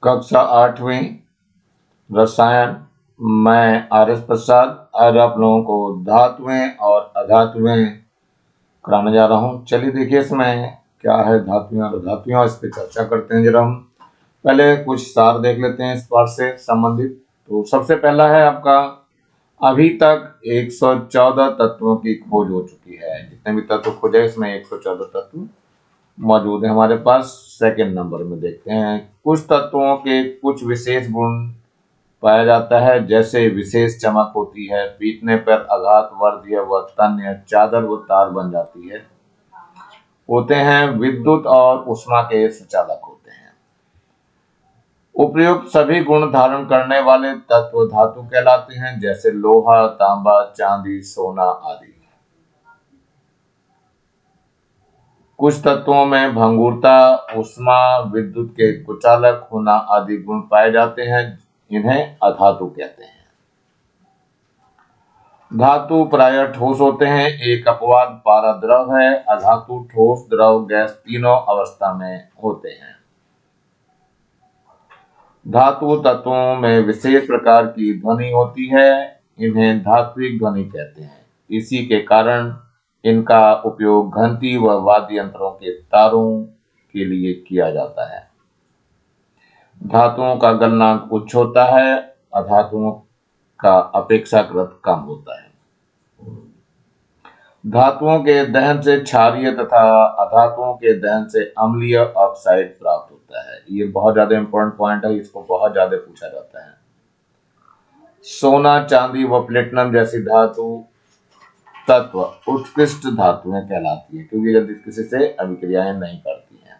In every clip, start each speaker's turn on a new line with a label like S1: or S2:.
S1: कक्षा 8वीं रसायन। मैं आर.एस. प्रसाद आज आप लोगों को धातुएं और अधातुएं कराने जा रहा हूं। चलिए देखिए इसमें क्या है धातुएं और अधातुएं, इस पर चर्चा करते हैं। जरा हम पहले कुछ सार देख लेते हैं इस पाठ से संबंधित। तो सबसे पहला है आपका, अभी तक 114 तत्वों की खोज हो चुकी है। जितने भी तत्व खोजे इसमें 114 तत्व मौजूद है हमारे पास। सेकंड नंबर में देखते हैं, कुछ तत्वों के कुछ विशेष गुण पाया जाता है, जैसे विशेष चमक होती है, पीटने पर आघात वर्ध्य व तन्य चादर व तार बन जाती है, होते हैं, विद्युत और ऊष्मा के सुचालक होते हैं। उपयुक्त सभी गुण धारण करने वाले तत्व धातु कहलाते हैं, जैसे लोहा, तांबा, चांदी, सोना आदि। कुछ तत्वों में भंगुरता, ऊष्मा, विद्युत के कुचालक होना आदि गुण पाए जाते हैं, इन्हें अधातु कहते हैं। धातु प्रायः ठोस होते हैं। एक अपवाद पारद्रव है। अधातु ठोस, द्रव, गैस तीनों अवस्था में होते हैं। धातु तत्वों में विशेष प्रकार की ध्वनि होती है, इन्हें धात्विक ध्वनि कहते हैं। इसी के कारण इनका उपयोग घंटी व वाद्य यंत्रों के तारों के लिए किया जाता है। धातुओं का गलनांक उच्च होता है, अधातुओं का अपेक्षाकृत कम होता है। धातुओं के दहन से क्षारीय तथा अधातुओं के दहन से अम्लीय ऑक्साइड प्राप्त होता है। ये बहुत ज्यादा इंपॉर्टेंट पॉइंट है, इसको बहुत ज्यादा पूछा जाता है। सोना, चांदी व प्लेटिनम जैसी धातु तत्व उत्कृष्ट धातुएं कहलाती है, क्योंकि जल्दी किसी से अभिक्रियाएं नहीं करती हैं।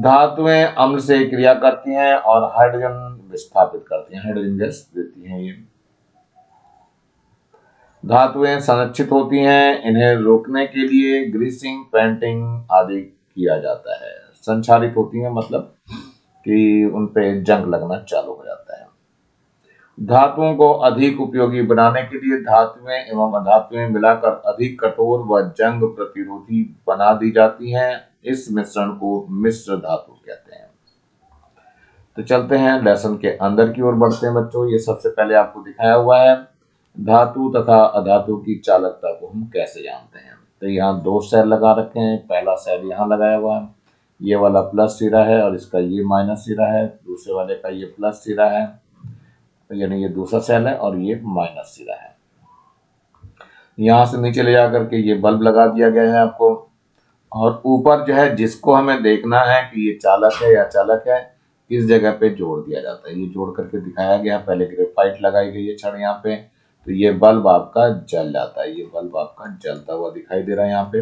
S1: धातुएं अम्ल से क्रिया करती हैं और हाइड्रोजन विस्थापित करती हैं, हाइड्रोजन गैस देती हैं। ये धातुएं संरक्षित होती हैं, इन्हें रोकने के लिए ग्रीसिंग, पेंटिंग आदि किया जाता है। संक्षारित होती हैं मतलब कि उन पे जंग लगना चालू हो जाता है। धातुओं को अधिक उपयोगी बनाने के लिए धातुएं एवं अधातुएं मिलाकर अधिक कठोर व जंग प्रतिरोधी बना दी जाती हैं। इस मिश्रण को मिश्र धातु कहते हैं। तो चलते हैं लेसन के अंदर की ओर बढ़ते हैं बच्चों। ये सबसे पहले आपको दिखाया हुआ है, धातु तथा अधातु की चालकता को हम कैसे जानते हैं। तो यहाँ दो सेल लगा रखे हैं। पहला सेल यहाँ लगाया हुआ है, ये वाला प्लस सिरा है और इसका ये माइनस सिरा है। दूसरे वाले का ये प्लस सिरा है, यानी ये दूसरा सेल है और ये माइनस सिरा है। यहाँ से नीचे ले जाकर के ये बल्ब लगा दिया गया है आपको, और ऊपर जो है जिसको हमें देखना है कि ये चालक है या चालक है, इस जगह पे जोड़ दिया जाता है। ये जोड़ करके दिखाया गया। पहले ग्रेफाइट लगाई गई है छड़ यहाँ पे, तो ये बल्ब आपका जल जाता है। ये बल्ब आपका जलता हुआ दिखाई दे रहा है यहाँ पे।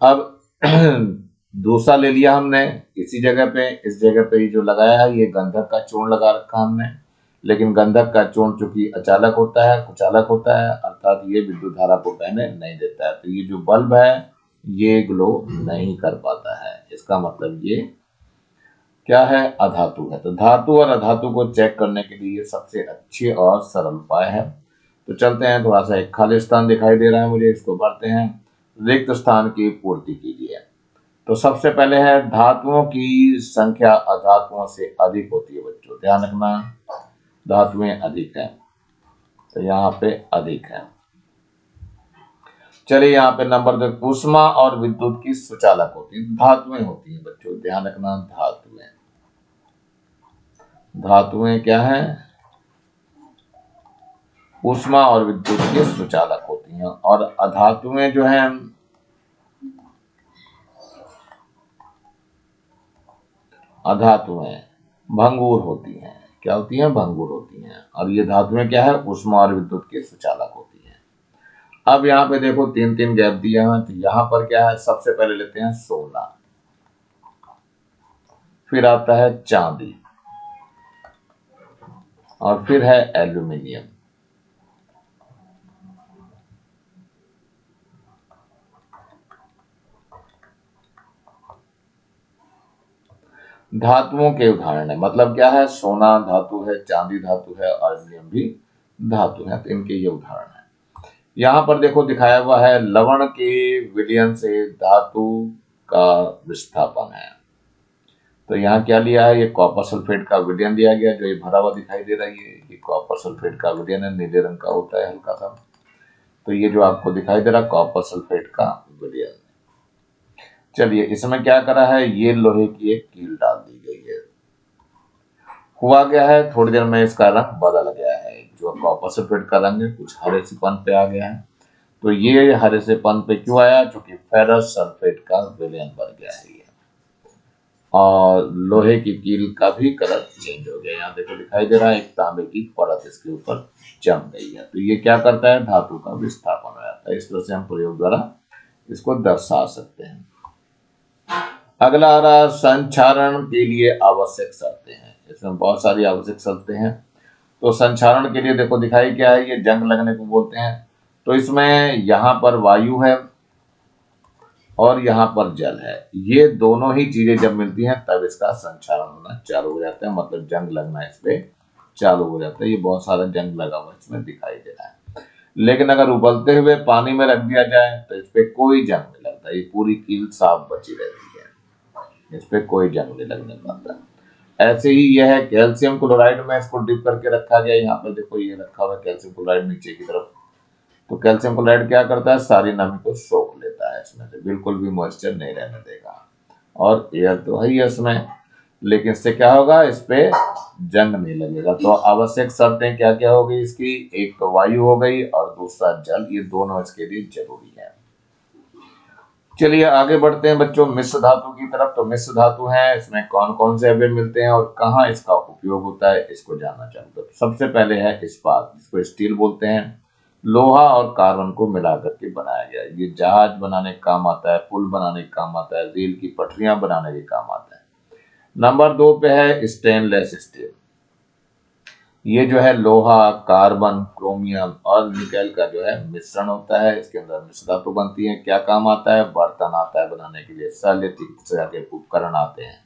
S1: अब दूसरा ले लिया हमने इसी जगह पे, इस जगह पे ये जो लगाया है ये गंधक का चूर्ण लगा रखा हमने, लेकिन गंधक का चूर्ण चूंकि अचालक होता है, कुचालक होता है, अर्थात ये विद्युत धारा को बहने नहीं देता है, तो ये जो बल्ब है ये ग्लो नहीं कर पाता है। इसका मतलब ये क्या है, अधातु है। तो धातु और अधातु को चेक करने के लिए सबसे अच्छे और सरल उपाय है। तो चलते हैं, थोड़ा सा एक खाली स्थान दिखाई दे रहा है मुझे, इसको भरते हैं। रिक्त स्थान की पूर्ति कीजिए। तो सबसे पहले है, धातुओं की संख्या अधातुओं से अधिक होती है। बच्चों ध्यान रखना, धातुएं अधिक है, तो यहाँ पे अधिक है। चलिए यहाँ पे नंबर 2, ऊष्मा और विद्युत की सुचालक होती है, धातुएं होती हैं। बच्चों ध्यान रखना, धातुएं, धातुएं क्या है, ऊष्मा और विद्युत की सुचालक होती हैं। और अधातुएं जो है, अधातुएं भंगुर होती हैं। क्या होती हैं, भंगुर होती हैं। और ये धातुएं क्या है, ऊष्मा और विद्युत के सुचालक होती हैं। अब यहाँ पे देखो 3-3 गैप दिया है, तो यहाँ पर क्या है, सबसे पहले लेते हैं सोना, फिर आता है चांदी, और फिर है एल्यूमिनियम। धातुओं के उदाहरण है, मतलब क्या है, सोना धातु है, चांदी धातु है, और एल्यूमिनियम भी धातु है। तो इनके ये उदाहरण है। यहाँ पर देखो दिखाया हुआ है, लवण के विलयन से धातु का विस्थापन है। तो यहाँ क्या लिया है, ये कॉपर सल्फेट का विलयन दिया गया, जो ये भरा हुआ दिखाई दे रहा है ये कॉपर सल्फेट का विलयन है, नीले रंग का होता है हल्का सा। तो ये जो आपको दिखाई दे रहा कॉपर सल्फेट का विलयन। चलिए इसमें क्या करा है, ये लोहे की एक कील डाल दी गई है। हुआ गया है, थोड़ी देर में इसका रंग बदल गया है, जो कॉपर सल्फेट का रंग है कुछ हरे सिपन पे आ गया है। तो ये हरे सिपन पे क्यों आया, क्योंकि फेरस सल्फेट का विलयन बन गया है ये। और लोहे की कील का भी कलर चेंज हो गया, यहाँ देखो दिखाई दे रहा है एक तांबे की परत इसके ऊपर जम गई है। तो ये क्या करता है, धातु का विस्थापन हो जाता है। इस तरह से हम प्रयोग द्वारा इसको दर्शा सकते हैं। अगला आ रहा संचारण के लिए आवश्यक शर्तें हैं। इसमें बहुत सारी आवश्यक शर्तें हैं। तो संचारण के लिए देखो दिखाई क्या है, ये जंग लगने को बोलते हैं। तो इसमें यहाँ पर वायु है और यहाँ पर जल है, ये दोनों ही चीजें जब मिलती हैं तब इसका संचारण होना चालू हो जाता है, मतलब जंग लगना इस पे चालू हो जाता है। ये बहुत सारा जंग लगा हुआ इसमें दिखाई दे रहा है। लेकिन अगर उबलते हुए पानी में रख दिया जाए तो इस पे कोई जंग नहीं लगता, ये पूरी कील साफ बची रहती है, इस पे कोई जंग नहीं लगने पाता। ऐसे ही यह है कैल्शियम क्लोराइड में इसको डिप करके रखा गया, यहाँ पर देखो ये रखा हुआ है कैल्शियम क्लोराइड नीचे की तरफ। तो कैल्शियम क्लोराइड क्या करता है, सारी नमी को सोख लेता है इसमें से, बिल्कुल भी मॉइस्चर नहीं रहने देगा। और एयर तो है ही इसमें, लेकिन इससे क्या होगा, इस पे जंग नहीं लगेगा। तो आवश्यक शर्तें क्या क्या हो गई इसकी, एक तो वायु हो गई और दूसरा जल, ये दोनों इसके लिए जरूरी है। चलिए आगे बढ़ते हैं बच्चों मिश्र धातु की तरफ। तो मिश्र धातु है, इसमें कौन कौन से अवयव मिलते हैं और कहाँ इसका उपयोग होता है, इसको जानना चाहते हो। सबसे पहले है इस्पात, इसको स्टील बोलते हैं। लोहा और कार्बन को मिलाकर के बनाया गया, ये जहाज बनाने के काम आता है, पुल बनाने के काम आता है, रेल की पटरियां बनाने के काम आता है। नंबर 2 पे है स्टेनलेस स्टील, ये जो है लोहा, कार्बन, क्रोमियम और निकेल का जो है मिश्रण होता है, इसके अंदर मिश्र धातु बनती है। क्या काम आता है, बर्तन आता है बनाने के लिए, शल्य चिकित्सा के उपकरण आते हैं।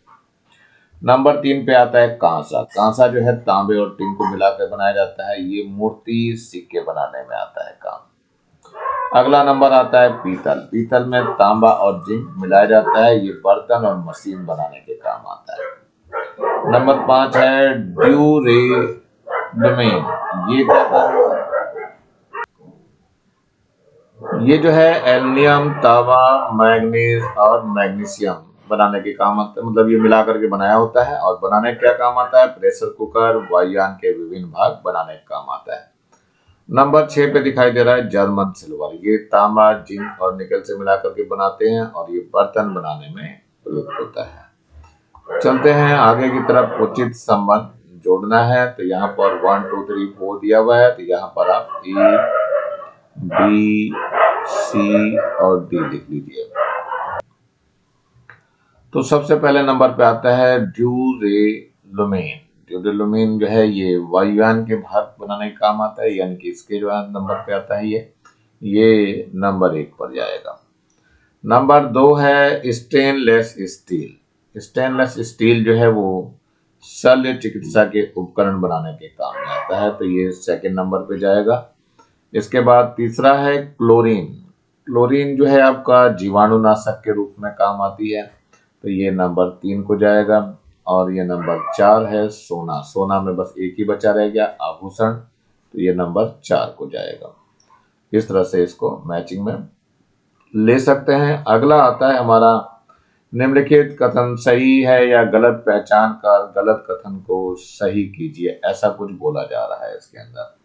S1: नंबर 3 पे आता है कांसा, कांसा जो है तांबे और टिन को मिलाकर बनाया जाता है, ये मूर्ति सिक्के बनाने में आता है काम। अगला नंबर आता है पीतल, पीतल में तांबा और जिंक मिलाया जाता है, ये बर्तन और मशीन बनाने के काम आता है। नंबर 5 है ड्यूरेलुमिन, ये क्या काम है, ये जो है एल्युमिनियम, तांबा, मैग्नीज और मैग्नीशियम बनाने के काम आता है, मतलब ये मिला करके बनाया होता है। और बनाने का क्या काम आता है, प्रेशर कुकर, वायुयान के विभिन्न भाग बनाने का काम आता है। नंबर 6 पे दिखाई दे रहा है जर्मन सिल्वर, ये तांबा, जिंक और निकल से मिला करके बनाते हैं और ये बर्तन बनाने में प्रयुक्त होता है। चलते हैं आगे की तरफ, उचित संबंध जोड़ना है। तो यहाँ पर 1 2 3 4 दिया हुआ है, तो यहाँ पर आप E B C और D लिख लीजिए। तो सबसे पहले नंबर पे आता है ड्यूरेलुमिन, ड्यूरेलुमिन जो है ये वायुयान के भाग बनाने का काम आता है, यानी कि इसके जो है नंबर पे आता है ये नंबर 1 पर जाएगा। नंबर 2 है स्टेनलेस स्टील, स्टेनलेस स्टील जो है वो शल्य चिकित्सा के उपकरण बनाने के काम में आता है, तो ये सेकंड नंबर पे जाएगा। इसके बाद तीसरा है क्लोरीन, क्लोरीन जो है आपका जीवाणुनाशक के रूप में काम आती है, तो ये नंबर 3 को जाएगा। और ये नंबर 4 है सोना, सोना में बस एक ही बचा रह गया आभूषण, तो ये नंबर 4 को जाएगा। इस तरह से इसको मैचिंग में ले सकते हैं। अगला आता है हमारा निम्नलिखित कथन सही है या गलत पहचान कर गलत कथन को सही कीजिए, ऐसा कुछ बोला जा रहा है इसके अंदर।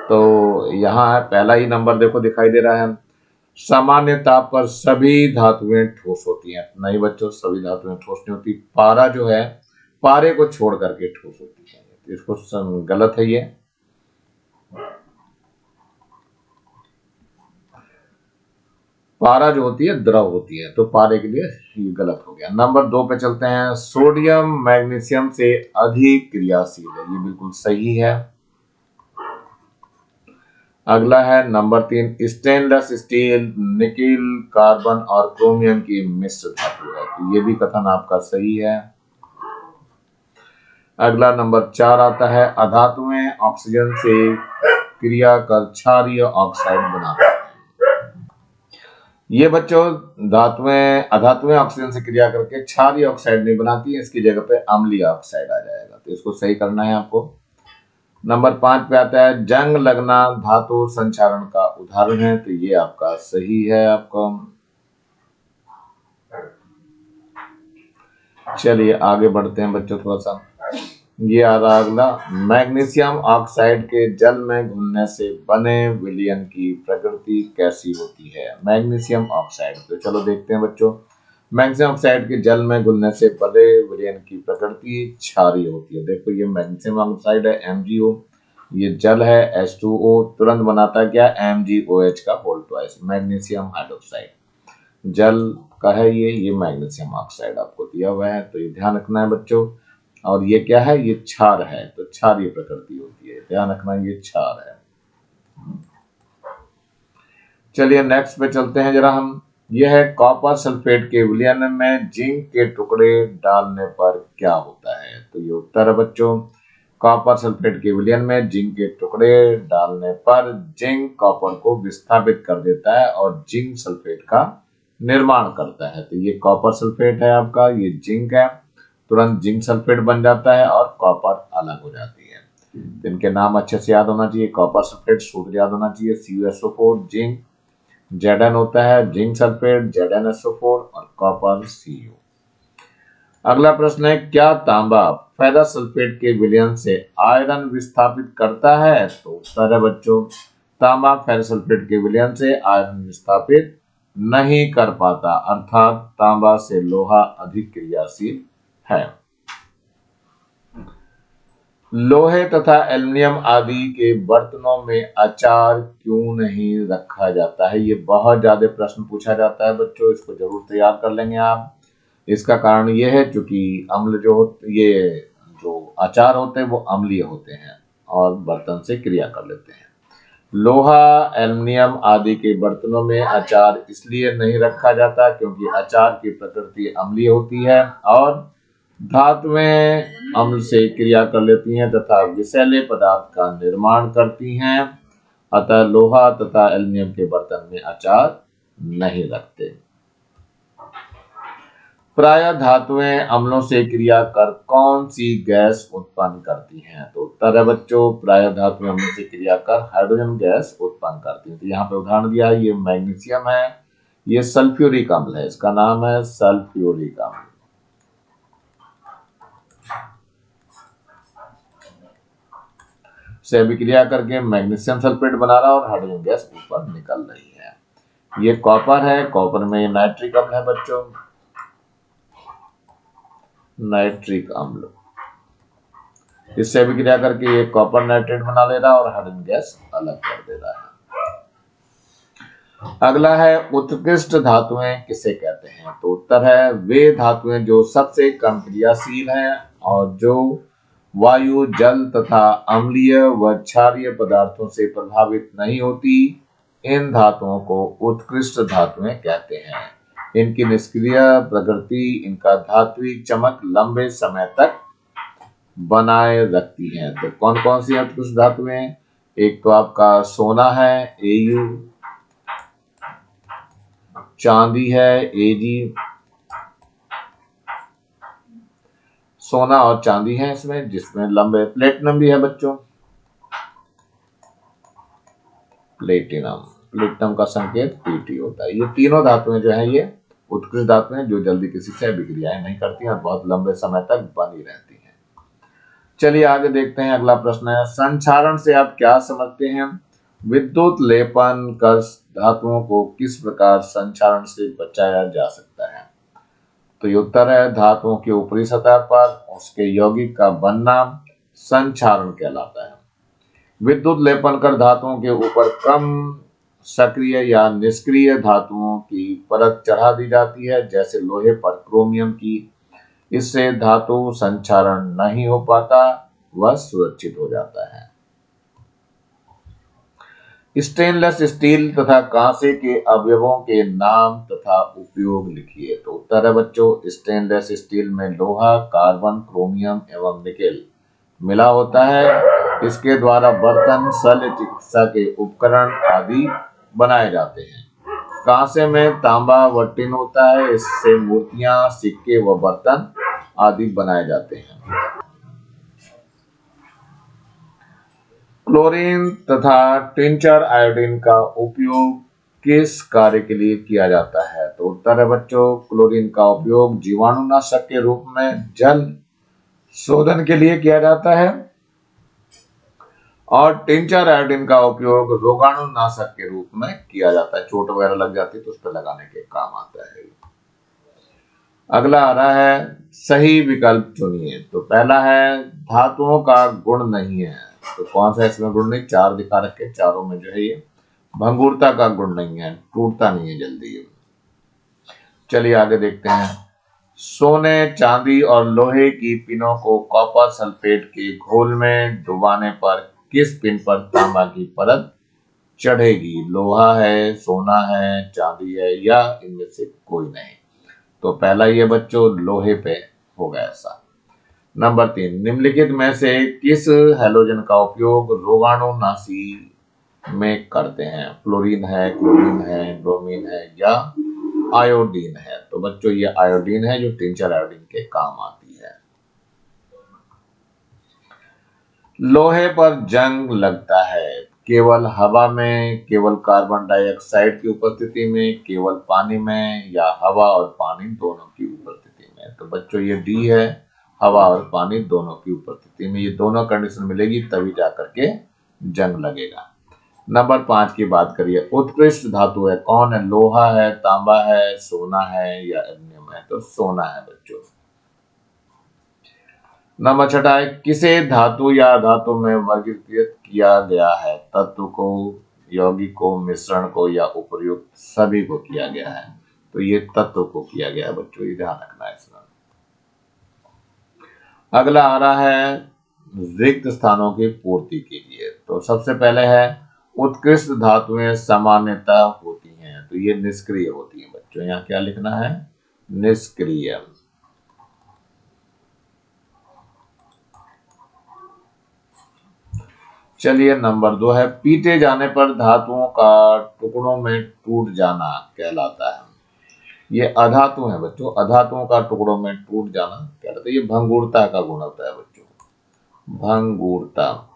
S1: तो यहाँ है पहला ही नंबर देखो दिखाई दे रहा है, सामान्य ताप पर सभी धातुएं ठोस होती हैं। नहीं बच्चों, सभी धातुएं ठोस नहीं होती, पारा जो है पारे को छोड़ करके ठोस होती है, तो इसको गलत है ये। पारा जो होती है द्रव होती है, तो पारे के लिए ये गलत हो गया। नंबर 2 पे चलते हैं, सोडियम मैग्नीशियम से अधिक क्रियाशील है, ये बिल्कुल सही है। अगला है number 3, stainless steel nickel, carbon और क्रोमियम की मिश्र धातु है, तो ये भी कथन आपका सही है। अगला नंबर 4 आता है, अधातुएं ऑक्सीजन से क्रिया कर क्षारीय ऑक्साइड बनाते हैं, ये बच्चों धातुएं अधातुएं ऑक्सीजन से क्रिया करके क्षारीय ऑक्साइड नहीं बनाती है, इसकी जगह पे अम्लीय ऑक्साइड आ जाएगा, तो इसको सही करना है आपको। नंबर 5 पे आता है जंग लगना धातु संक्षारण का उदाहरण है, तो ये आपका सही है आपको। चलिए आगे बढ़ते हैं बच्चों थोड़ा सा। ये आ रहा अगला, मैग्नीशियम ऑक्साइड के जल में घुलने से बने विलयन की प्रकृति कैसी होती है? मैग्नीशियम ऑक्साइड, तो चलो देखते हैं बच्चों। मैग्नीशियम ऑक्साइड के जल में घुलने से बने विलयन की प्रकृति क्षारीय होती है। देखो ये मैग्नीशियम ऑक्साइड है MgO, ये जल है H2O, तुरंत बनाता क्या MgOH का होल ट्वाइस, मैग्नीशियम हाइड्रोक्साइड जल का है ये मैग्नीशियम ऑक्साइड आपको दिया हुआ है, तो ये ध्यान रखना है बच्चों। और ये क्या है, ये क्षार है, तो क्षारीय प्रकृति होती है, ध्यान रखना ये क्षार है। चलिए नेक्स्ट पे चलते हैं जरा हम। यह है कॉपर सल्फेट के विलयन में जिंक के टुकड़े डालने पर क्या होता है? तो ये उत्तर है बच्चों, कॉपर सल्फेट के विलयन में जिंक के टुकड़े डालने पर जिंक कॉपर को विस्थापित कर देता है और जिंक सल्फेट का निर्माण करता है। तो ये कॉपर सल्फेट है आपका, ये जिंक है, तुरंत जिंक सल्फेट बन जाता है और कॉपर अलग हो जाती है। तो इनके नाम अच्छे से याद होना चाहिए, कॉपर सल्फेट सूत्र याद होना चाहिए CuSO4, जिंक Zn होता है, जिंक सल्फेट ZnSO4 और कॉपर Cu। अगला प्रश्न है क्या तांबा फेरस सल्फेट के विलयन से आयरन विस्थापित करता है? तो उत्तर है बच्चों, तांबा फेरस सल्फेट के विलयन से आयरन विस्थापित नहीं कर पाता, अर्थात तांबा से लोहा अधिक क्रियाशील है। लोहे तथा एल्युमिनियम आदि के बर्तनों में अचार क्यों नहीं रखा जाता है? ये बहुत ज्यादा प्रश्न पूछा जाता है बच्चों, इसको जरूर तैयार कर लेंगे आप। इसका कारण ये है क्योंकि अम्ल ये जो अचार होते हैं वो अम्लीय होते हैं और बर्तन से क्रिया कर लेते हैं। लोहा एल्युमिनियम आदि के बर्तनों में अचार इसलिए नहीं रखा जाता क्योंकि अचार की प्रकृति अम्लीय होती है और धातुएं अम्ल से क्रिया कर लेती हैं तथा विषैले पदार्थ का निर्माण करती हैं, अतः लोहा तथा एल्युमिनियम के बर्तन में अचार नहीं रखते। प्राय धातुएं अम्लों से क्रिया कर कौन सी गैस उत्पन्न करती हैं? तो उत्तर है बच्चों, प्राय धातुएं अम्लों से क्रिया कर हाइड्रोजन गैस उत्पन्न करती हैं। तो यहाँ पे उदाहरण दिया है, ये मैग्नीशियम है, ये सल्फ्यूरिक अम्ल है, इसका नाम है सल्फ्यूरिक अम्ल। से अभिक्रिया करके मैग्नीशियम सल्फेट बना रहा और हाइड्रोजन गैस ऊपर निकल रही है। ये कॉपर है, कॉपर में नाइट्रिक अम्ल है बच्चों, नाइट्रिक अम्ल, इससे अभिक्रिया करके ये कॉपर नाइट्रेट बना ले रहा और हाइड्रोजन गैस अलग कर दे रहा है। अगला है उत्कृष्ट धातुएं किसे कहते हैं? तो उत्तर है वे धातुएं जो सबसे कम क्रियाशील हैं और जो वायु जल तथा अम्लीय व क्षारीय पदार्थों से प्रभावित नहीं होती, इन धातुओं को उत्कृष्ट धातुएं कहते हैं। इनकी निष्क्रिय प्रकृति इनका धात्विक चमक लंबे समय तक बनाए रखती हैं। तो कौन कौन सी उत्कृष्ट धातुएं? एक तो आपका सोना है Au, चांदी है Ag, सोना और चांदी है इसमें, जिसमें लंबे, प्लेटिनम भी है बच्चों, प्लेटिनम का संकेत Pt होता है। ये तीनों धातुएं जो है ये उत्कृष्ट धातुएं जो जल्दी किसी से अभिक्रियाएं नहीं करती और बहुत लंबे समय तक बनी रहती हैं। चलिए आगे देखते हैं, अगला प्रश्न है संक्षारण से आप क्या समझते हैं? विद्युत लेपन कर धातुओं को किस प्रकार संक्षारण से बचाया जा सकता है? तो ये उत्तर है धातुओं की ऊपरी सतह पर उसके यौगिक का बनना संक्षारण कहलाता है। विद्युत लेपन कर धातुओं के ऊपर कम सक्रिय या निष्क्रिय धातुओं की परत चढ़ा दी जाती है, जैसे लोहे पर क्रोमियम की। इससे धातु संक्षारण नहीं हो पाता, वह सुरक्षित हो जाता है। स्टेनलेस स्टील तथा कांसे के अवयवों के नाम तथा उपयोग लिखिए। तो उत्तर है बच्चों, स्टेनलेस स्टील में लोहा, कार्बन, क्रोमियम एवं निकेल मिला होता है। इसके द्वारा बर्तन, शल्य चिकित्सा के उपकरण आदि बनाए जाते हैं। कांसे में तांबा व टिन होता है, इससे मूर्तियां, सिक्के व बर्तन आदि बनाए जाते हैं। क्लोरीन तथा टिंचर आयोडीन का उपयोग किस कार्य के लिए किया जाता है? तो उत्तर है बच्चों, क्लोरीन का उपयोग जीवाणुनाशक के रूप में जल शोधन के लिए किया जाता है और टिंचर आयोडीन का उपयोग रोगाणुनाशक के रूप में किया जाता है। चोट वगैरह लग जाती है तो उस पर लगाने के काम आता है। अगला आ रहा है, सही विकल्प चुनिए। तो पहला है धातुओं का गुण नहीं है, तो कौन सा इसमें गुण नहीं? चार दिखा रखे, चारों में जो है ये भंगुरता का गुण नहीं है, टूटता नहीं है जल्दी। चलिए आगे देखते हैं। सोने, चांदी और लोहे की पिनों को कॉपर सल्फेट के घोल में डुबाने पर किस पिन पर तांबा की परत चढ़ेगी? लोहा है, सोना है, चांदी है या इनमें से कोई नहीं? तो पहला ये बच्चों लोहे पे होगा ऐसा। नंबर 3, निम्नलिखित में से किस हैलोजन का उपयोग रोगाणुनाशी में करते हैं? फ्लोरीन है, क्लोरीन है, ब्रोमीन है या आयोडीन है? तो बच्चों ये आयोडीन है जो टिंचर आयोडीन के काम आती है। लोहे पर जंग लगता है केवल हवा में, केवल कार्बन डाइऑक्साइड की उपस्थिति में, केवल पानी में या हवा और पानी दोनों की उपस्थिति में? तो बच्चों ये डी है, हवा और पानी दोनों की उपस्थिति में। ये दोनों कंडीशन मिलेगी तभी जाकर के जंग लगेगा। नंबर 5 की बात करिए, उत्कृष्ट धातु है कौन है? लोहा है, तांबा है, सोना है या एल्युमिनियम है? तो सोना है बच्चों। नंबर 6 है, किसे धातु या धातु में वर्गीकृत किया गया है? तत्व को, यौगिक को, मिश्रण को या उपर्युक्त सभी को किया गया है? तो ये तत्व को किया गया है बच्चों, ये ध्यान रखना है इसमें। अगला आ रहा है रिक्त स्थानों की पूर्ति के लिए। तो सबसे पहले है उत्कृष्ट धातुएं सामान्यतः होती हैं, तो ये निष्क्रिय होती हैं बच्चों। यहाँ क्या लिखना है? निष्क्रिय। चलिए नंबर 2 है, पीटे जाने पर धातुओं का टुकड़ों में टूट जाना कहलाता है। ये अधातु है बच्चों, अधातुओं का टुकड़ों में टूट जाना कहलाता है। ये भंगुरता का गुण होता है बच्चों, भंगुरता।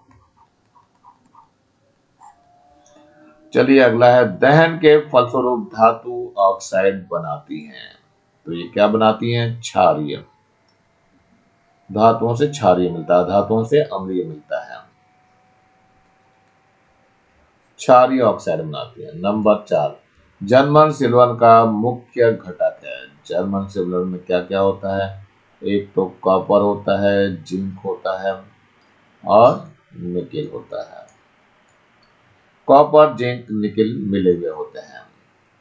S1: चलिए अगला है, दहन के फलस्वरूप धातु ऑक्साइड बनाती हैं। तो ये क्या बनाती हैं? क्षारीय। धातुओं से क्षारीय मिलता है, धातुओं से अम्लीय मिलता है, क्षारीय ऑक्साइड बनाती है। नंबर 4, जर्मन सिल्वर का मुख्य घटक है। जर्मन सिल्वर में क्या क्या होता है? एक तो कॉपर होता है, जिंक होता है और निकेल होता है। कॉपर, जिंक, निकेल मिले हुए होते हैं।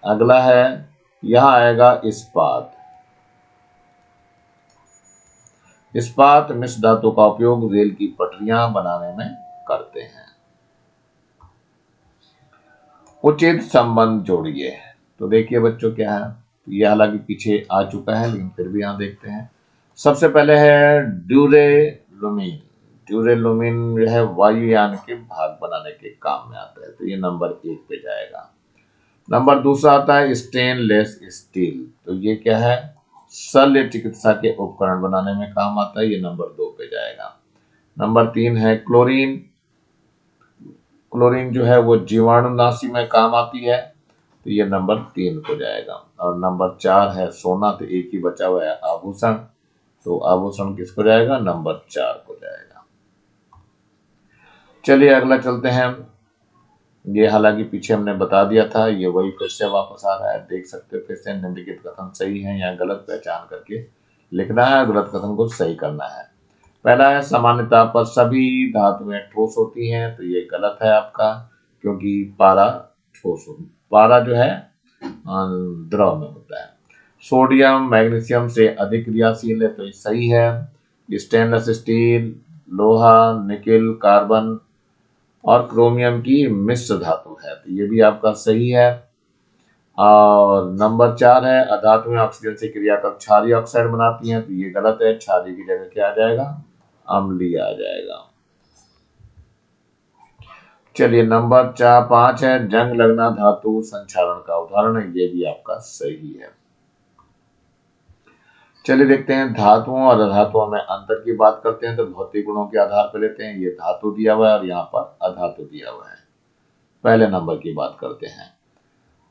S1: अगला है, यहां आएगा इस्पात। इस्पात मिश्र धातु का उपयोग रेल की पटरियां बनाने में करते हैं। उचित संबंध जोड़िए। तो देखिए बच्चों क्या है, ये हालांकि पीछे आ चुका है लेकिन फिर भी यहां देखते हैं। सबसे पहले है ड्यूरेलुमिन। ड्यूरेलुमिन जो है वायुयान के भाग बनाने के काम में आता है, तो ये नंबर 1 पे जाएगा। नंबर दूसरा आता है स्टेनलेस स्टील। तो ये क्या है? शल्य चिकित्सा के उपकरण बनाने में काम आता है, ये नंबर 2 पे जाएगा। नंबर 3 है क्लोरीन। क्लोरीन जो है वो जीवाणुनाशी में काम आती है, तो ये नंबर 3 को जाएगा। और नंबर 4 है सोना, तो एक ही बचा हुआ है आभूषण, तो आभूषण किसको जाएगा? नंबर 4 को जाएगा। चलिए अगला चलते हैं। ये हालांकि पीछे हमने बता दिया था, ये वही फिर से वापस आ रहा है, देख सकते हो। फिर से निम्नलिखित कथन सही है या गलत पहचान करके लिखना है, गलत कथन को सही करना है। पहला है, सामान्यतः पर सभी धातुएं ठोस होती हैं। तो ये गलत है आपका, क्योंकि पारा ठोस, पारा जो है द्रव में होता है। सोडियम मैग्नीशियम से अधिक क्रियाशील है, तो ये सही है। स्टेनलेस स्टील, लोहा, निकेल, कार्बन और क्रोमियम की मिश्र धातु है, तो ये भी आपका सही है। और नंबर 4 है, अधातुएं ऑक्सीजन से क्रिया कर क्षारीय ऑक्साइड बनाती हैं, तो ये गलत है। क्षारीय की जगह क्या आ जाएगा? अम्लीय आ जाएगा। चलिए नंबर 5 है जंग लगना धातु संक्षारण का उदाहरण है, ये भी आपका सही है। चलिए देखते हैं धातुओं और अधातुओं में अंतर की बात करते हैं। तो भौतिक गुणों के आधार पर लेते हैं, ये धातु दिया हुआ है और यहाँ पर अधातु दिया हुआ है। पहले नंबर की बात करते हैं।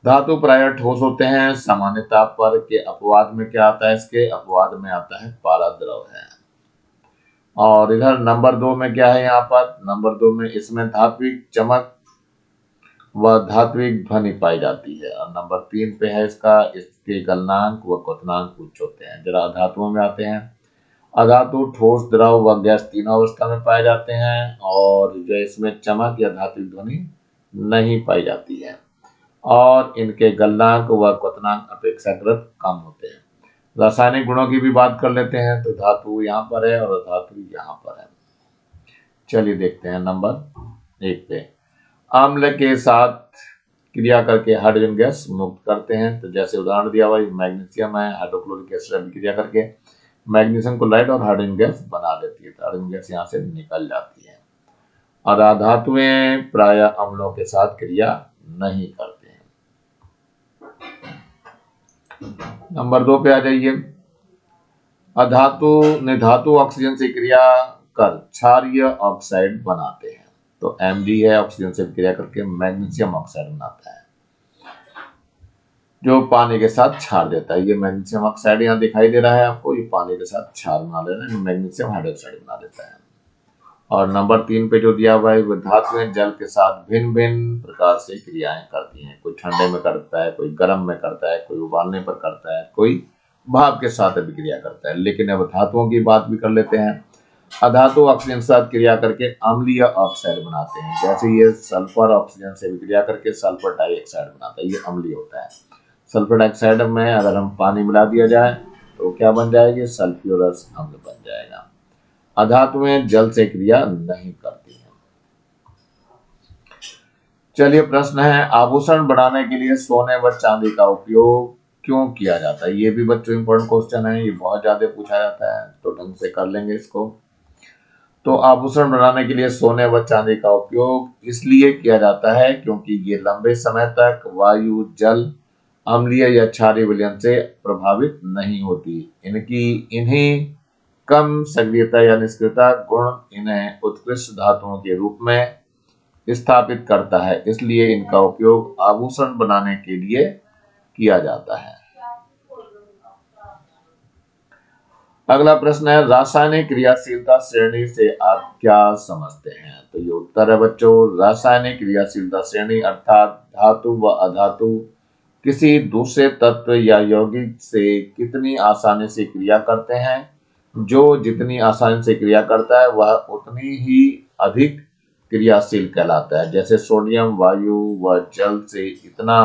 S1: धातु प्रायः ठोस होते हैं। सामान्य ताप पर के अपवाद में क्या आता है, इसके अपवाद में आता है पारा द्रव है। और इधर नंबर 2 में क्या है, यहाँ पर नंबर 2 में इसमें धात्विक चमक व धात्विक ध्वनि पाई जाती है। और नंबर 3 पे है इसके गलनांक व क्वथनांक उच्च होते हैं। जरा अधातुओं में आते हैं। अधातु ठोस द्रव व गैस तीनों अवस्था में पाए जाते हैं और जो इसमें चमक या धात्विक ध्वनि नहीं पाई जाती है और इनके गलनांक व क्वथनांक अपेक्षाकृत कम होते हैं। रासायनिक गुणों की भी बात कर लेते हैं। तो धातु यहाँ पर है और धातु यहाँ पर है। चलिए देखते हैं नंबर 1 पे। अम्ल के साथ क्रिया करके हाइड्रोजन गैस मुक्त करते हैं। तो जैसे उदाहरण दिया हुआ मैग्नीशियम है, हाइड्रोक्लोरिक एसिड क्रिया करके मैग्नीशियम क्लोराइड और हाइड्रोजन गैस बना देती है। तो हाइड्रोजन गैस यहाँ से निकल जाती है। और अधातुएं प्रायः अम्लों के साथ क्रिया नहीं करते हैं। नंबर 2 पे आ जाइए। अधातु निधातु ऑक्सीजन से क्रिया कर क्षारीय ऑक्साइड बनाते हैं। तो Mg है, ऑक्सीजन से क्रिया करके मैग्नीशियम ऑक्साइड बनाता है जो पानी के साथ क्षार देता है। ये मैग्नीशियम ऑक्साइड यहाँ दिखाई दे रहा है आपको, ये पानी के साथ क्षार बना ले रहा है, मैग्नीशियम हाइड्रोक्साइड बना देता है। और नंबर 3 पे जो दिया हुआ है, वो धातुएं जल के साथ भिन्न भिन्न प्रकार से क्रियाएं करती हैं। कोई ठंडे में करता है, कोई गर्म में करता है, कोई उबालने पर करता है, कोई भाप के साथ अभिक्रिया करता है। लेकिन अब धातुओं की बात भी कर लेते हैं। अधातु ऑक्सीजन के साथ क्रिया करके अम्लीय ऑक्साइड बनाते हैं। जैसे ये सल्फर ऑक्सीजन से क्रिया करके सल्फर डाइऑक्साइड बनाता है, ये अम्लीय होता है। सल्फर डाइऑक्साइड में अगर हम पानी मिला दिया जाए तो क्या बन जाएगी, सल्फ्यूरस अम्ल बन जाएगा। अधातुएं जल से क्रिया नहीं करती हैं। चलिए प्रश्न है, आभूषण बनाने के लिए सोने व चांदी का उपयोग क्यों किया जाता है। ये भी बच्चों इंपॉर्टेंट क्वेश्चन है, ये बहुत ज्यादा पूछा जाता है, तो ढंग से कर लेंगे इसको। तो आभूषण बनाने के लिए सोने व चांदी का उपयोग इसलिए किया जाता है क्योंकि ये लंबे समय तक वायु, जल, अम्लीय या क्षारीय विलयन से प्रभावित नहीं होती। इन्हीं कम सक्रियता या निष्क्रियता गुण इन्हें उत्कृष्ट धातुओं के रूप में स्थापित करता है, इसलिए इनका उपयोग आभूषण बनाने के लिए किया जाता है। अगला प्रश्न है, रासायनिक क्रियाशीलता श्रेणी से आप क्या समझते हैं। तो ये उत्तर है बच्चों, रासायनिक क्रियाशीलता श्रेणी अर्थात धातु व अधातु किसी दूसरे तत्व या यौगिक से कितनी आसानी से क्रिया करते हैं। जो जितनी आसानी से क्रिया करता है वह उतनी ही अधिक क्रियाशील कहलाता है। जैसे सोडियम वायु व जल से इतना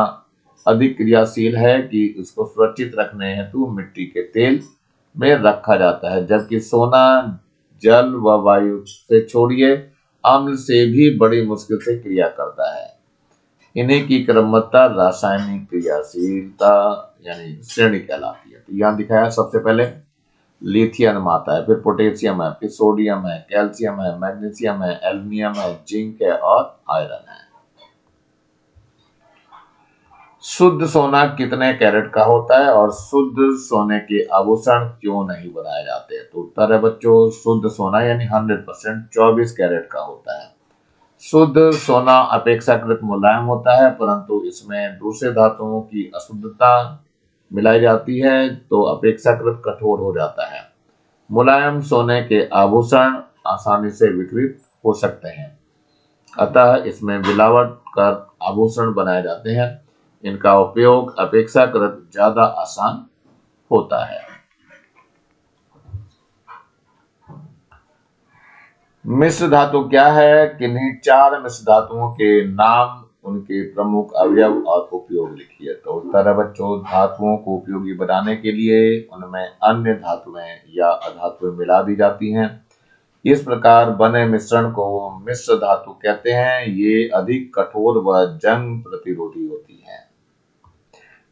S1: अधिक क्रियाशील है कि इसको सुरक्षित रखने हेतु मिट्टी के तेल में रखा जाता है, जबकि सोना जल व वायु से छोड़िए अम्ल से भी बड़ी मुश्किल से क्रिया करता है। इन्हीं की क्रमबद्धता रासायनिक क्रियाशीलता यानी श्रेणी कहलाती है। तो यहाँ दिखाया सबसे पहले लिथियम आता है, फिर पोटेशियम है, फिर सोडियम है, कैल्शियम है, मैग्नीशियम है, एल्युमिनियम है, जिंक है और आयरन है। शुद्ध सोना कितने कैरेट का होता है और शुद्ध सोने के आभूषण क्यों नहीं बनाए जाते हैं। तो उत्तर है बच्चों, शुद्ध सोना यानी 100% 24 कैरेट का होता है। शुद्ध सोना अपेक्षाकृत मुलायम होता है, परंतु इसमें दूसरे धातुओं की अशुद्धता मिलाई जाती है तो अपेक्षाकृत कठोर हो जाता है। मुलायम सोने के आभूषण आसानी से विकृत हो सकते हैं, अतः इसमें मिलावट कर आभूषण बनाए जाते हैं। इनका उपयोग अपेक्षाकृत ज्यादा आसान होता है। मिश्र धातु क्या है, किन्हीं 4 मिश्र धातुओं के नाम, उनके प्रमुख अवयव और उपयोग लिखिए। तो उत्तर है बच्चों, धातुओं को उपयोगी बनाने के लिए उनमें अन्य धातुएं या अधातुएं मिला दी जाती हैं। इस प्रकार बने मिश्रण को मिश्र धातु कहते हैं। ये अधिक कठोर व जंग प्रतिरोधी होती हैं।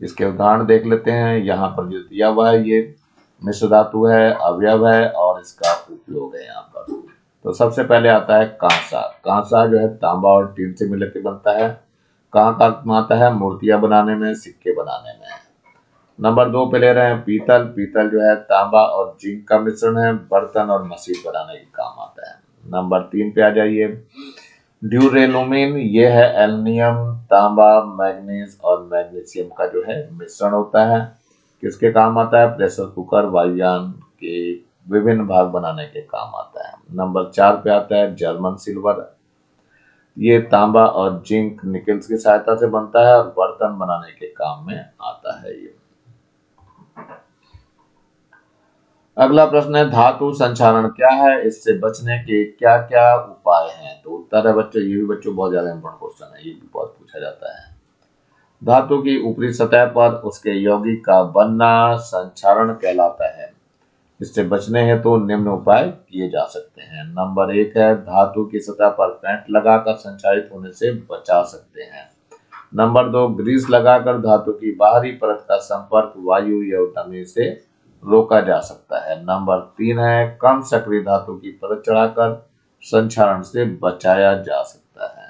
S1: इसके उदाहरण देख लेते हैं। यहाँ पर जो दिया हुआ है ये मिश्र धातु है, अवयव है और इसका उपयोग है यहाँ पर। तो सबसे पहले आता है कांसा। कांसा जो है तांबा और टीन से मिलकर बनता है। कहाँ काम आता है? मूर्तियां बनाने में, सिक्के बनाने में। नंबर 2 पे ले रहे हैं पीतल। पीतल जो है तांबा और जिंक का मिश्रण है, बर्तन और मशीन बनाने के काम आता है। नंबर 3 पे आ जाइए, ड्यूरेलुमिन। ये है एल्युमिनियम, तांबा, मैग्नीज और मैग्नीशियम का जो है मिश्रण होता है। किसके काम आता है? प्रेशर कुकर, वायुयान के विभिन्न भाग बनाने के काम आता है। नंबर 4 पे आता है जर्मन सिल्वर। ये तांबा और जिंक निकल्स की सहायता से बनता है और बर्तन बनाने के काम में आता है ये। अगला प्रश्न है धातु संक्षारण क्या है, इससे बचने के क्या क्या उपाय हैं? तो उत्तर है बच्चों, ये भी बच्चों बहुत ज्यादा इंपॉर्टेंट क्वेश्चन है, ये भी बहुत पूछा जाता है। धातु की ऊपरी सतह पर उसके यौगिक का बनना संक्षारण कहलाता है। इससे बचने हेतु तो निम्न उपाय किए जा सकते हैं। नंबर 1 है धातु की सतह पर पेंट लगाकर संक्षारित होने से बचा सकते हैं। नंबर 2 ग्रीस लगाकर धातु की बाहरी परत का संपर्क वायु या नमी से रोका जा सकता है। नंबर 3 है कम सक्रिय धातु की परत चढ़ाकर संक्षारण से बचाया जा सकता है।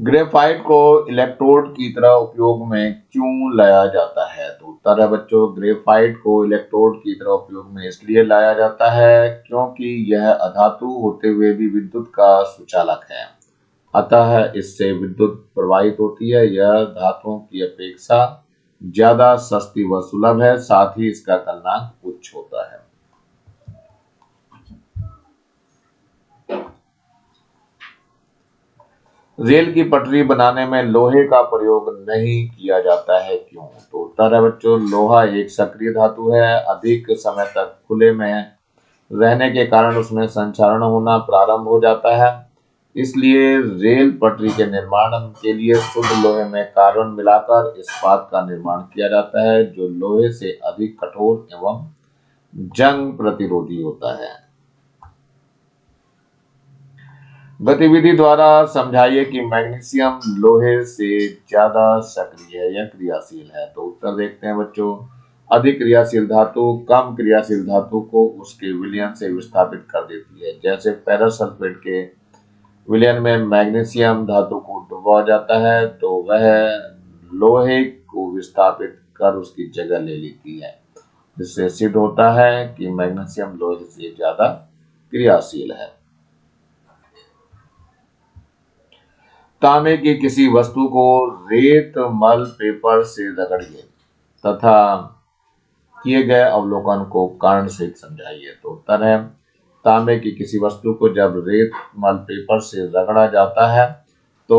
S1: ग्रेफाइट को इलेक्ट्रोड की तरह उपयोग में क्यों लाया जाता है? तो उत्तर है बच्चों, ग्रेफाइट को इलेक्ट्रोड की तरह उपयोग में इसलिए लाया जाता है क्योंकि यह अधातु होते हुए भी विद्युत का सुचालक है। अतः इससे विद्युत प्रवाहित होती है। यह धातुओं की अपेक्षा ज्यादा सस्ती व सुलभ है, साथ ही इसका गलनांक उच्च होता है। रेल की पटरी बनाने में लोहे का प्रयोग नहीं किया जाता है, क्यों? तो उत्तर है बच्चों, लोहा एक सक्रिय धातु है। अधिक समय तक खुले में रहने के कारण उसमें संक्षारण होना प्रारंभ हो जाता है। इसलिए रेल पटरी के निर्माण के लिए शुद्ध लोहे में कार्बन मिलाकर इस्पात का निर्माण किया जाता है, जो लोहे से अधिक कठोर एवं जंग प्रतिरोधी होता है। गतिविधि द्वारा समझाइए कि मैग्नीशियम लोहे से ज्यादा सक्रिय है या क्रियाशील है। तो उत्तर देखते हैं बच्चों, अधिक क्रियाशील धातु कम क्रियाशील धातु को उसके विलयन से विस्थापित कर देती है। जैसे फेरस सल्फेट के विलयन में मैग्नीशियम धातु को डुबा जाता है तो वह लोहे को विस्थापित कर उसकी जगह ले लेती है। जिससे सिद्ध होता है कि मैग्नीशियम लोहे से ज्यादा क्रियाशील है। तांबे की किसी वस्तु को रेत मल पेपर से रगड़िए तथा किए गए अवलोकन को कारण सहित समझाइए। तो उत्तर है तांबे की किसी वस्तु को जब रेत मल पेपर से रगड़ा जाता है तो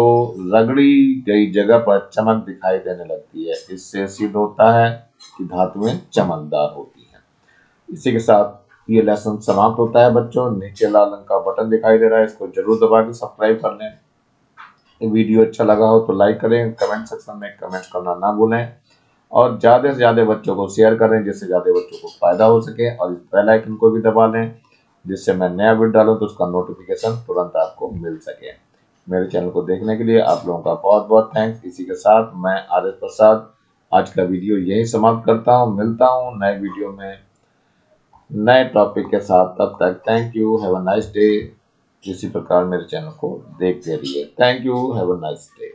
S1: रगड़ी गई जगह पर चमक दिखाई देने लगती है। इससे सिद्ध होता है कि धातुएं चमकदार होती हैं। इसी के साथ ये लेसन समाप्त होता है बच्चों। नीचे लाल रंग का बटन दिखाई दे रहा है, इसको जरूर दबा के सब्सक्राइब कर लें। वीडियो अच्छा लगा हो तो लाइक करें, कमेंट सेक्शन में कमेंट करना ना भूलें और ज्यादा से ज्यादा बच्चों को शेयर करें जिससे ज्यादा बच्चों को फायदा हो सके। और इस बेल आइकन को भी दबा लें जिससे मैं नया वीडियो डालूं तो उसका नोटिफिकेशन तुरंत आपको मिल सके। मेरे चैनल को देखने के लिए आप लोगों का बहुत बहुत थैंक्स। इसी के साथ मैं आर एस प्रसाद आज का वीडियो यही समाप्त करता हूँ। मिलता हूँ नए वीडियो में नए टॉपिक के साथ। तब तक thank you, have a nice day. इसी प्रकार मेरे चैनल को देखते रहिए। Thank you, have a nice day.